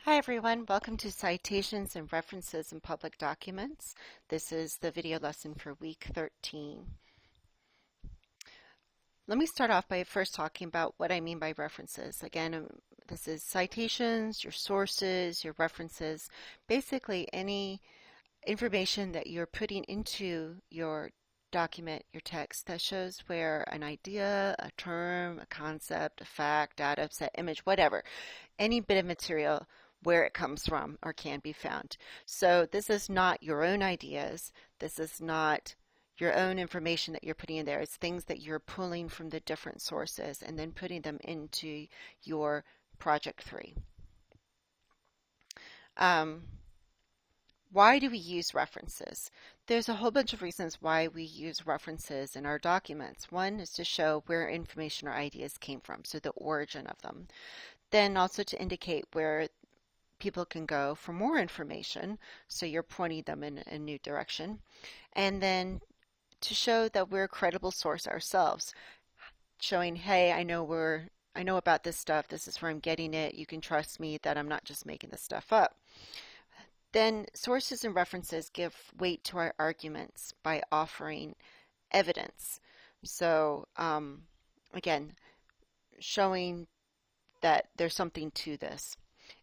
Hi everyone, welcome to Citations and References in Public Documents. This is the video lesson for week 13. Let me start off by first talking about what I mean by references. Again, this is citations, your sources, your references, basically any information that you're putting into your document, your text, that shows where an idea, a term, a concept, a fact, data set, image, whatever, any bit of material where it comes from or can be found. So this is not your own ideas. This is not your own information that you're putting in there. It's things that you're pulling from the different sources and then putting them into your project 3. Um, why do we use references? There's a whole bunch of reasons why we use references in our documents. One is to show where information or ideas came from, so the origin of them. Then also to indicate where people can go for more information, so you're pointing them in a new direction. And then to show that we're a credible source ourselves, showing, hey, I know about this stuff, this is where I'm getting it, you can trust me that I'm not just making this stuff up. Then sources and references give weight to our arguments by offering evidence. So again, showing that there's something to this.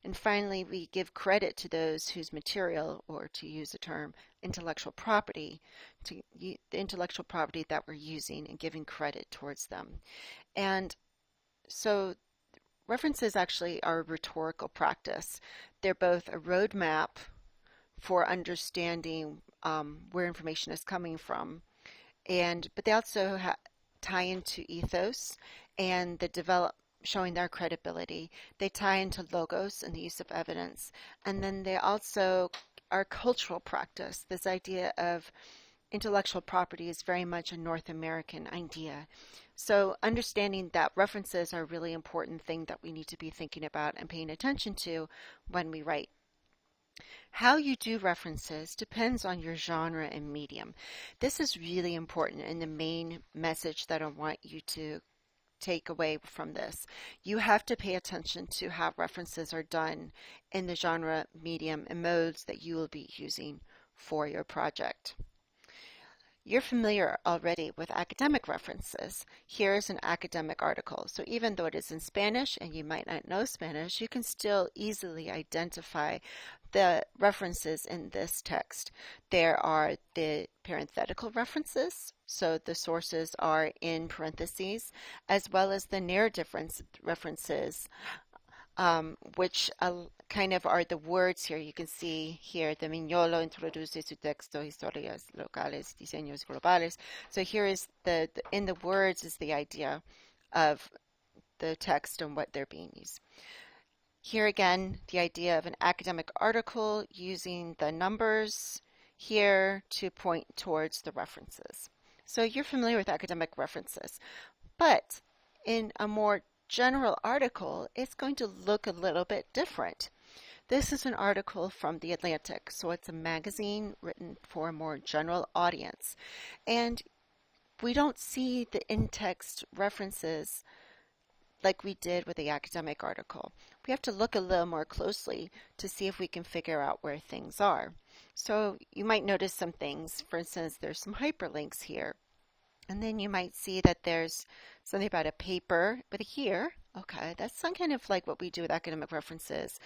And finally, we give credit to those whose material, or to use the term intellectual property, to the intellectual property that we're using and giving credit towards them. And so references actually are a rhetorical practice. They're both a roadmap for understanding where information is coming from, but they also tie into ethos and the showing their credibility. They tie into logos and the use of evidence. And then they also are cultural practice. This idea of intellectual property is very much a North American idea. So understanding that references are a really important thing that we need to be thinking about and paying attention to when we write. How you do references depends on your genre and medium. This is really important in the main message that I want you to take away from this. You have to pay attention to how references are done in the genre, medium, and modes that you will be using for your project. You're familiar already with academic references. Here is an academic article. So even though it is in Spanish and you might not know Spanish, you can still easily identify the references in this text. There are the parenthetical references, so the sources are in parentheses, as well as the narrative references, which kind of are the words here. You can see here, the Mignolo introduce su texto historias locales, diseños globales. So here is in the words is the idea of the text and what they're being used. Here again, the idea of an academic article using the numbers here to point towards the references. So you're familiar with academic references, but in a more general article, it's going to look a little bit different. This is an article from The Atlantic, so it's a magazine written for a more general audience. And we don't see the in-text references like we did with the academic article. We have to look a little more closely to see if we can figure out where things are. So you might notice some things. For instance, there's some hyperlinks here. And then you might see that there's something about a paper with a here. Okay, that's some kind of like what we do with academic references.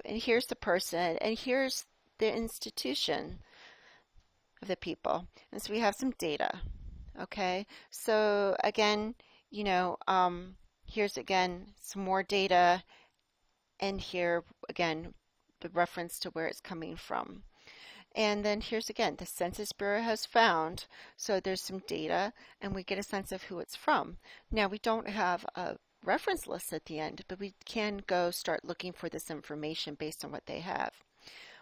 And here's the person, and here's the institution of the people. And so we have some data. Okay, so again, here's again some more data, and here again the reference to where it's coming from. And then here's again, the Census Bureau has found, so there's some data and we get a sense of who it's from. Now we don't have a reference list at the end, but we can go start looking for this information based on what they have.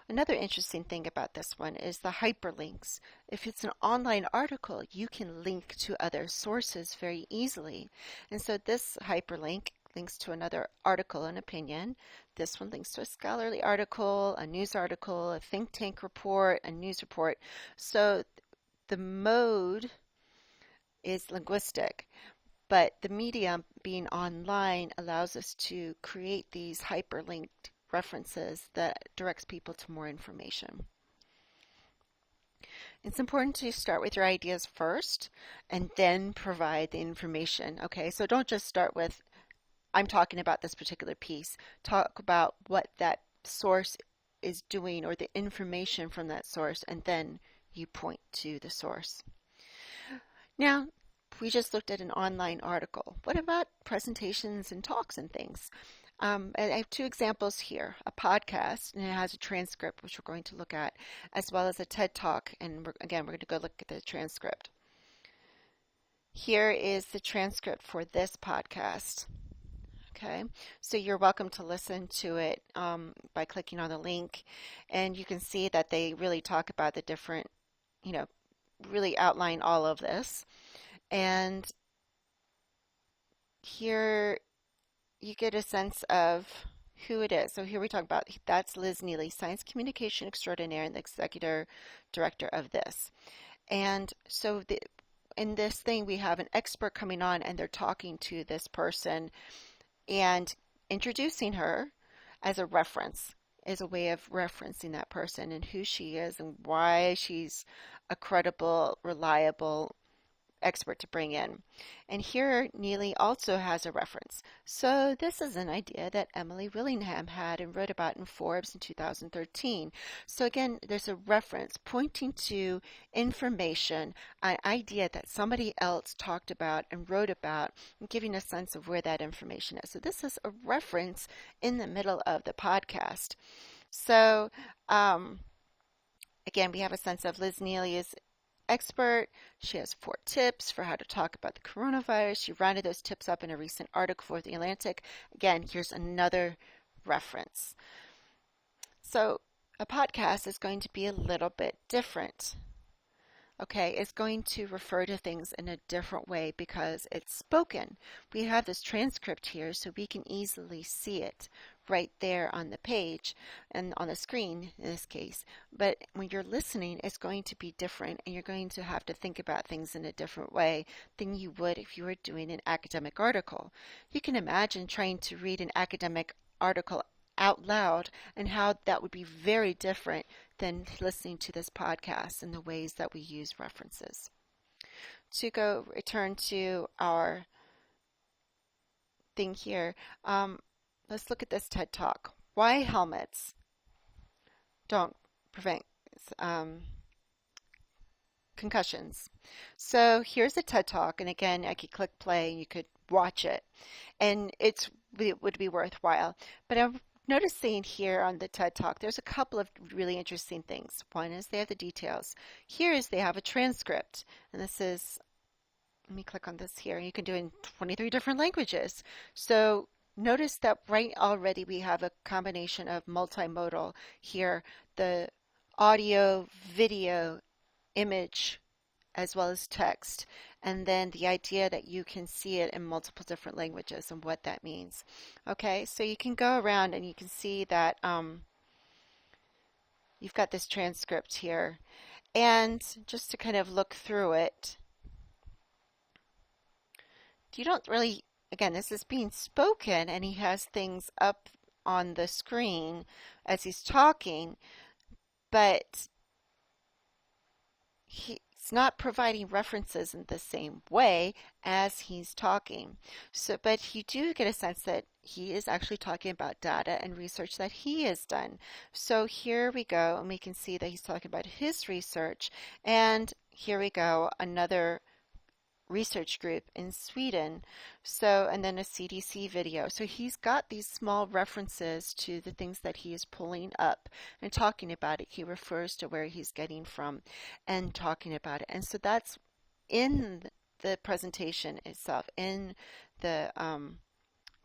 Another interesting thing about this one is the hyperlinks. If it's an online article, you can link to other sources very easily. And so this hyperlink links to another article and opinion. This one links to a scholarly article, a news article, a think tank report, a news report. So the mode is linguistic, but the medium being online allows us to create these hyperlinked references that directs people to more information. It's important to start with your ideas first and then provide the information. Okay, so don't just start with, I'm talking about this particular piece. Talk about what that source is doing or the information from that source, and then you point to the source. Now, we just looked at an online article. What about presentations and talks and things? I have two examples here, a podcast, and it has a transcript, which we're going to look at, as well as a TED Talk, and again, we're going to go look at the transcript. Here is the transcript for this podcast. Okay, so you're welcome to listen to it by clicking on the link, and you can see that they really talk about the different, really outline all of this. And here you get a sense of who it is. So here we talk about, that's Liz Neely, Science Communication Extraordinaire and the Executive Director of this. And so in this thing, we have an expert coming on and they're talking to this person and introducing her as a reference, as a way of referencing that person and who she is and why she's a credible, reliable expert to bring in. And here Neely also has a reference. So this is an idea that Emily Willingham had and wrote about in Forbes in 2013. So again, there's a reference pointing to information, an idea that somebody else talked about and wrote about, and giving a sense of where that information is. So this is a reference in the middle of the podcast. So again, we have a sense of Liz Neely is expert. She has 4 tips for how to talk about the coronavirus. She rounded those tips up in a recent article for The Atlantic. Again, here's another reference. So a podcast is going to be a little bit different. Okay, it's going to refer to things in a different way because it's spoken. We have this transcript here so we can easily see it right there on the page and on the screen in this case. But when you're listening, it's going to be different and you're going to have to think about things in a different way than you would if you were doing an academic article. You can imagine trying to read an academic article out loud and how that would be very different than listening to this podcast and the ways that we use references. To go return to our thing here, let's look at this TED Talk. Why helmets don't prevent concussions. So here's a TED Talk, and again, I could click play and you could watch it, and it would be worthwhile. But I'm noticing here on the TED Talk, there's a couple of really interesting things. One is they have the details. Here is they have a transcript, and this is, let me click on this here. You can do it in 23 different languages. So notice that right already we have a combination of multimodal here, the audio, video, image, as well as text, and then the idea that you can see it in multiple different languages and what that means. Okay, so you can go around and you can see that you've got this transcript here, and just to kind of look through it, you don't really, again, this is being spoken and he has things up on the screen as he's talking, but he's not providing references in the same way as he's talking. So, but you do get a sense that he is actually talking about data and research that he has done. So here we go, and we can see that he's talking about his research. And here we go, another research group in Sweden. So, and then a CDC video. So he's got these small references to the things that he is pulling up and talking about it. He refers to where he's getting from and talking about it. And so that's in the presentation itself, in the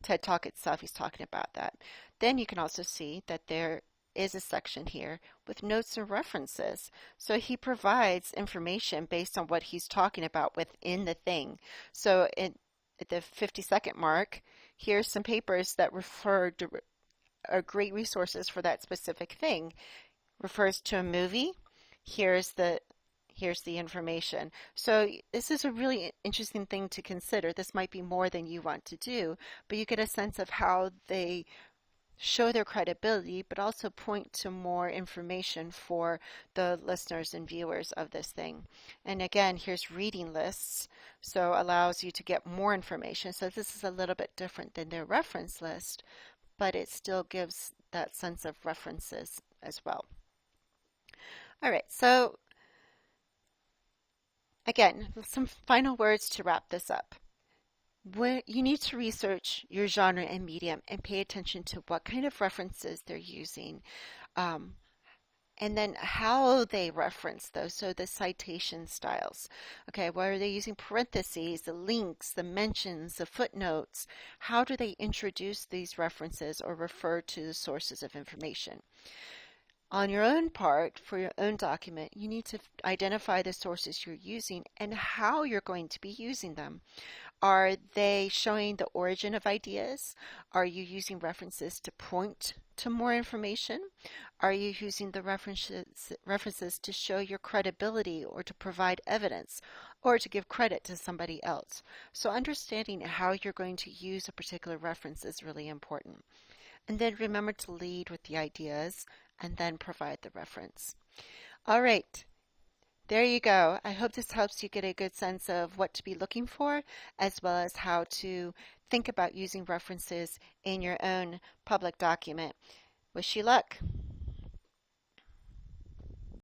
TED Talk itself, he's talking about that. Then you can also see that there is a section here with notes and references. So he provides information based on what he's talking about within the thing. So at the 50-second mark, here's some papers that refer to are great resources for that specific thing. Refers to a movie. Here's the information. So this is a really interesting thing to consider. This might be more than you want to do, but you get a sense of how they show their credibility, but also point to more information for the listeners and viewers of this thing. And again, here's reading lists, so allows you to get more information. So this is a little bit different than their reference list, but it still gives that sense of references as well. All right, so again, some final words to wrap this up. You need to research your genre and medium and pay attention to what kind of references they're using, um, and then how they reference those. So the citation styles. Okay, what are they using? Parentheses, the links, the mentions, the footnotes. How do they introduce these references or refer to the sources of information? On your own part, for your own document, you need to identify the sources you're using and how you're going to be using them. Are they showing the origin of ideas? Are you using references to point to more information? Are you using the references to show your credibility or to provide evidence or to give credit to somebody else? So understanding how you're going to use a particular reference is really important. And then remember to lead with the ideas and then provide the reference. All right. There you go. I hope this helps you get a good sense of what to be looking for, as well as how to think about using references in your own public document. Wish you luck.